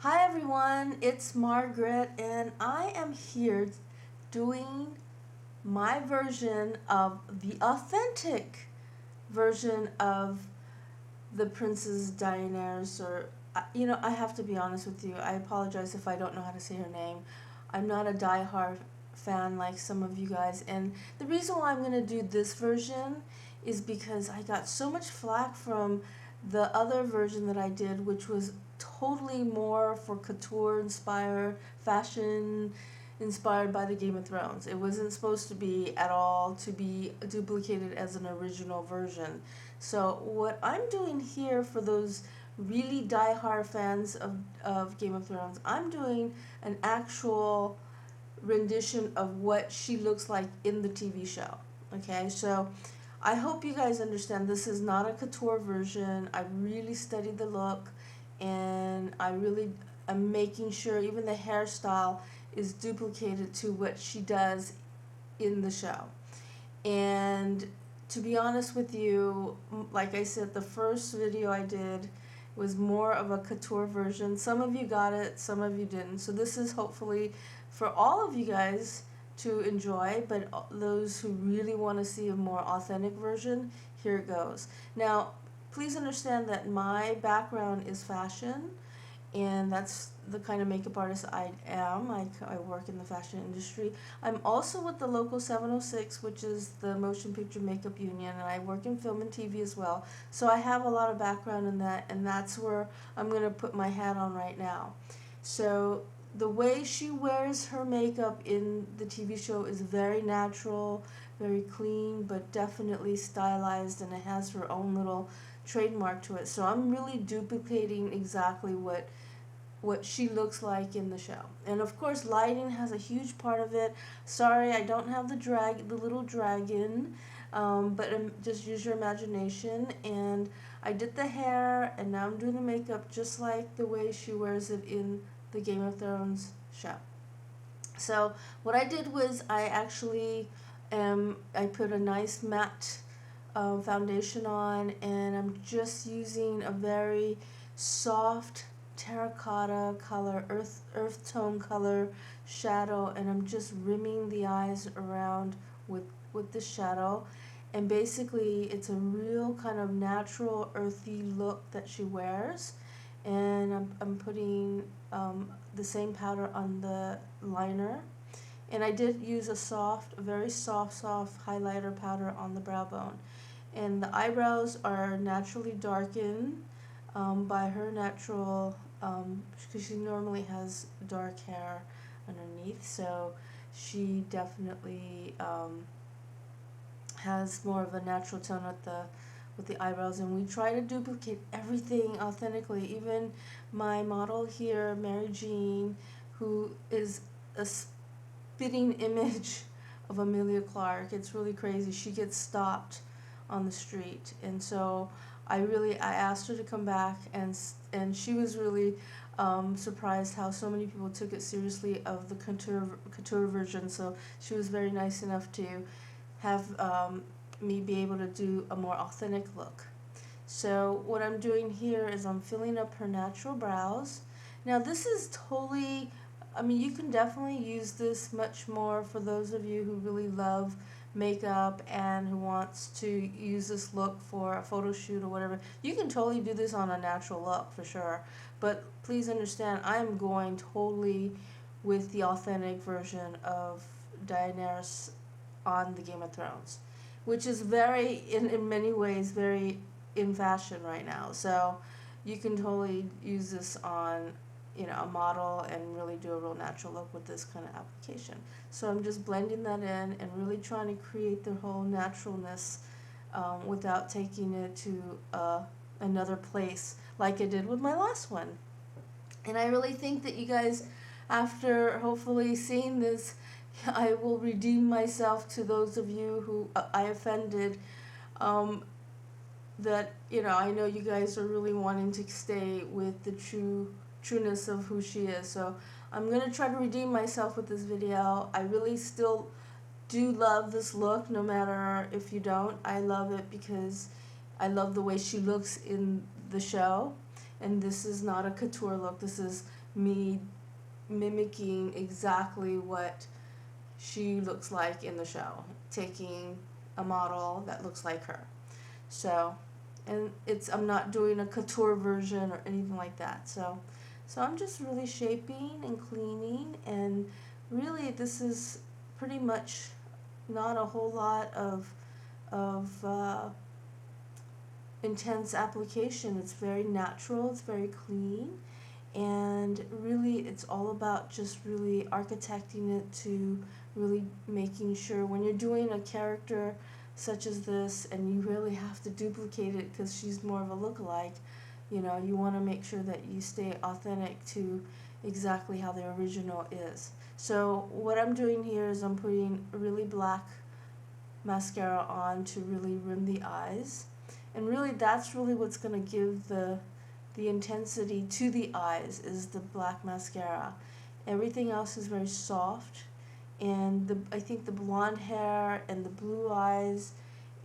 Hi everyone, it's Margaret and I am here doing my version of the authentic version of the Princess Daenerys, or I have to be honest with you. I apologize if I don't know how to say her name. I'm not a diehard fan like some of you guys, and the reason why I'm going to do this version is because I got so much flack from the other version that I did, which was totally more for couture inspired, fashion inspired by the Game of Thrones. It wasn't supposed to be at all to be duplicated as an original version. So what I'm doing here for those really die-hard fans of Game of Thrones, I'm doing an actual rendition of what she looks like in the TV show. Okay, so I hope you guys understand this is not a couture version. I really studied the look, and I really am making sure even the hairstyle is duplicated to what she does in the show. And to be honest with you, like I said, the first video I did was more of a couture version. Some of you got it, some of you didn't. So this is hopefully for all of you guys to enjoy, but those who really want to see a more authentic version, here it goes. Now, please understand that my background is fashion, and that's the kind of makeup artist I am. I work in the fashion industry. I'm also with the local 706, which is the Motion Picture Makeup Union, and I work in film and TV as well. So I have a lot of background in that, and that's where I'm going to put my hat on right now. So the way she wears her makeup in the TV show is very natural, very clean, but definitely stylized, and it has her own little trademark to it. So I'm really duplicating exactly what she looks like in the show. And of course, lighting has a huge part of it. Sorry, I don't have the little dragon, but just use your imagination. And I did the hair, and now I'm doing the makeup just like the way she wears it in the Game of Thrones show. So what I did was I actually I put a nice matte foundation on, and I'm just using a very soft terracotta color, earth tone color shadow, and I'm just rimming the eyes around with the shadow. And basically it's a real kind of natural earthy look that she wears. And I'm putting the same powder on the liner, and I did use a very soft highlighter powder on the brow bone. And the eyebrows are naturally darkened by her natural, because she normally has dark hair underneath, so she definitely has more of a natural tone with the eyebrows. And we try to duplicate everything authentically. Even my model here, Marygene, who is a spitting image of Emilia Clarke. It's really crazy. She gets stopped on the street, and so I asked her to come back, and she was really surprised how so many people took it seriously of the couture version. So she was very nice enough to have me be able to do a more authentic look. So what I'm doing here is I'm filling up her natural brows. Now this is totally, I mean, you can definitely use this much more for those of you who really love makeup and who wants to use this look for a photo shoot or whatever. You can totally do this on a natural look for sure. But please understand, I'm going totally with the authentic version of Daenerys on the Game of Thrones, which is very, in many ways, very in fashion right now. So you can totally use this on a model and really do a real natural look with this kind of application. So I'm just blending that in and really trying to create the whole naturalness without taking it to another place like I did with my last one. And I really think that you guys, after hopefully seeing this, I will redeem myself to those of you who I offended. That I know you guys are really wanting to stay with the trueness of who she is. So I'm gonna try to redeem myself with this video. I really still do love this look, no matter if you don't. I love it because I love the way she looks in the show, and this is not a couture look. This is me mimicking exactly what she looks like in the show, taking a model that looks like her. So, and I'm not doing a couture version or anything like that. So I'm just really shaping and cleaning, and really this is pretty much not a whole lot of intense application. It's very natural, it's very clean, and really it's all about just really architecting it to really making sure when you're doing a character such as this and you really have to duplicate it because she's more of a lookalike, you know, you want to make sure that you stay authentic to exactly how the original is. So what I'm doing here is I'm putting really black mascara on to really rim the eyes, and really that's really what's going to give the intensity to the eyes is the black mascara. Everything else is very soft, and I think the blonde hair and the blue eyes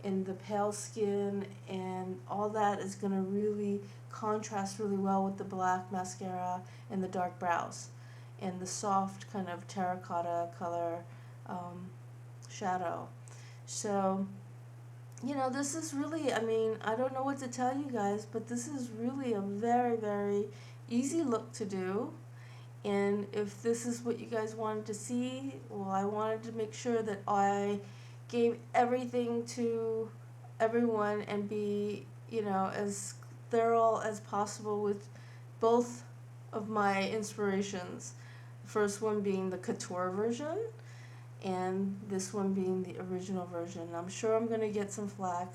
and the pale skin and all that is going to really contrast really well with the black mascara and the dark brows and the soft kind of terracotta color shadow. So, you know, this is really, I mean, I don't know what to tell you guys, but this is really a very, very easy look to do. And if this is what you guys wanted to see, well, I wanted to make sure that I gave everything to everyone and be, you know, as thorough as possible with both of my inspirations. The first one being the couture version, and this one being the original version. I'm sure I'm gonna get some flack,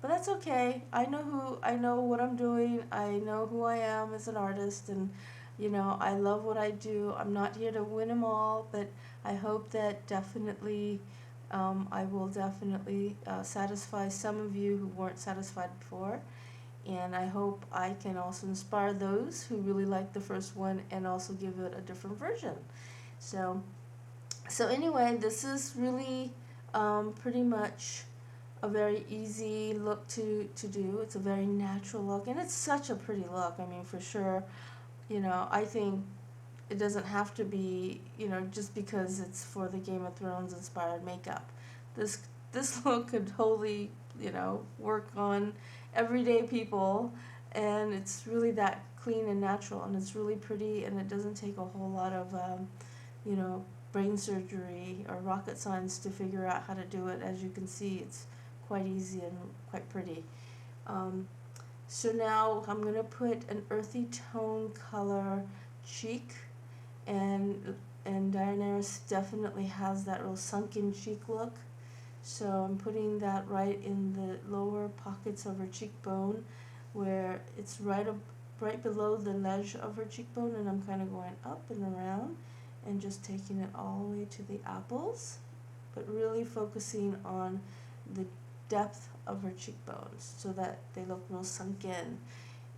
but that's okay. I know what I'm doing. I know who I am as an artist, and you know, I love what I do. I'm not here to win them all, but I hope that definitely I will definitely satisfy some of you who weren't satisfied before, and I hope I can also inspire those who really like the first one and also give it a different version. So so anyway, this is really pretty much a very easy look to do. It's a very natural look, and it's such a pretty look. I mean, for sure, you know, I think it doesn't have to be, you know, just because it's for the Game of Thrones inspired makeup. This this look could totally, you know, work on everyday people, and it's really that clean and natural, and it's really pretty, and it doesn't take a whole lot of you know, brain surgery or rocket science to figure out how to do it. As you can see, it's quite easy and quite pretty. Um, so now I'm going to put an earthy tone color cheek, and Daenerys definitely has that real sunken cheek look. So I'm putting that right in the lower pockets of her cheekbone, where it's right below the ledge of her cheekbone, and I'm kind of going up and around and just taking it all the way to the apples, but really focusing on the depth of her cheekbones so that they look real sunk in.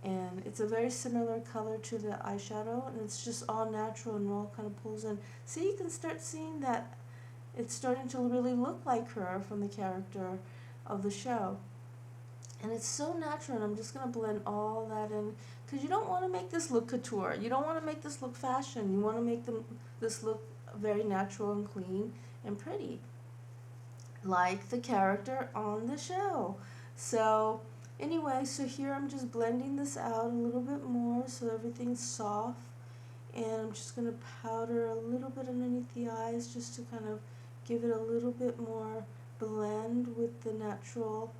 And it's a very similar color to the eyeshadow, and it's just all natural and all kind of pulls in. See, you can start seeing that it's starting to really look like her from the character of the show. And it's so natural, and I'm just going to blend all that in, because you don't want to make this look couture. You don't want to make this look fashion. You want to make this look very natural and clean and pretty, like the character on the show. So anyway, so here I'm just blending this out a little bit more so everything's soft, and I'm just going to powder a little bit underneath the eyes just to kind of give it a little bit more blend with the natural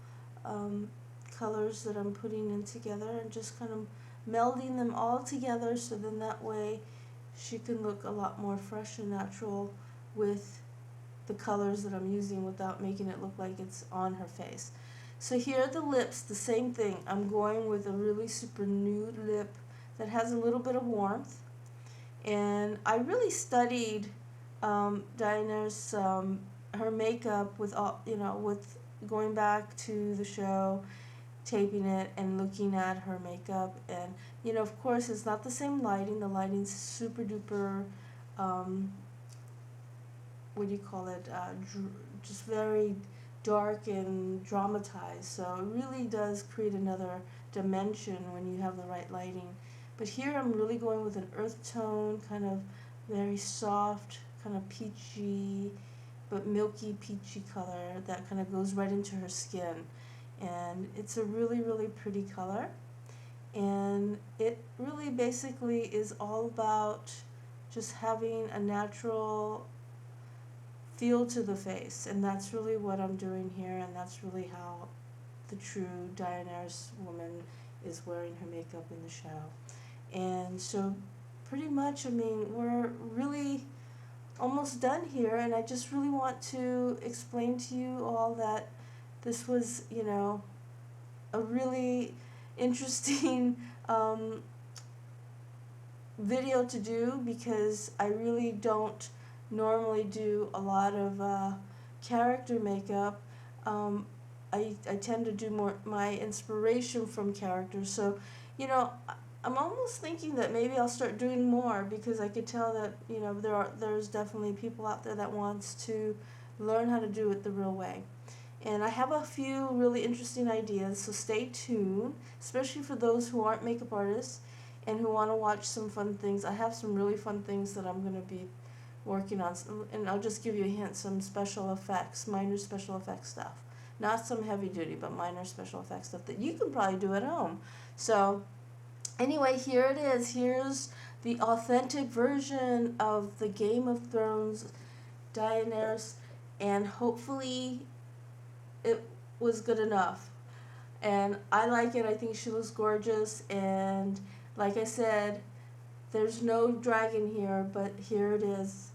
colors that I'm putting in together, and just kind of melding them all together, so then that way she can look a lot more fresh and natural with the colors that I'm using without making it look like it's on her face. So here are the lips, the same thing. I'm going with a really super nude lip that has a little bit of warmth, and I really studied Diana's her makeup with all, you know, with going back to the show, taping it and looking at her makeup. And you know, of course, it's not the same lighting. The lighting's super duper what do you call it, just very dark and dramatized, so it really does create another dimension when you have the right lighting. But here I'm really going with an earth tone, kind of very soft, kind of peachy, but milky peachy color that kind of goes right into her skin. And it's a really, really pretty color. And it really basically is all about just having a natural feel to the face. And that's really what I'm doing here, and that's really how the true Daenerys woman is wearing her makeup in the show. And so pretty much, I mean, we're really almost done here, and I just really want to explain to you all that this was, a really interesting video to do, because I really don't normally do a lot of character makeup. I tend to do more my inspiration from characters. So, I'm almost thinking that maybe I'll start doing more, because I could tell that, there's definitely people out there that wants to learn how to do it the real way. And I have a few really interesting ideas, so stay tuned, especially for those who aren't makeup artists and who want to watch some fun things. I have some really fun things that I'm going to be working on, and I'll just give you a hint, some special effects, minor special effects stuff. Not some heavy duty, but minor special effects stuff that you can probably do at home. So anyway, here it is. Here's the authentic version of the Game of Thrones Daenerys, and hopefully it was good enough. And I like it. I think she looks gorgeous, and like I said, there's no dragon here, but here it is.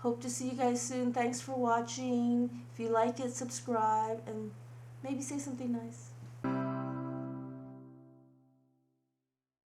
Hope to see you guys soon. Thanks for watching. If you like it, subscribe, and maybe say something nice.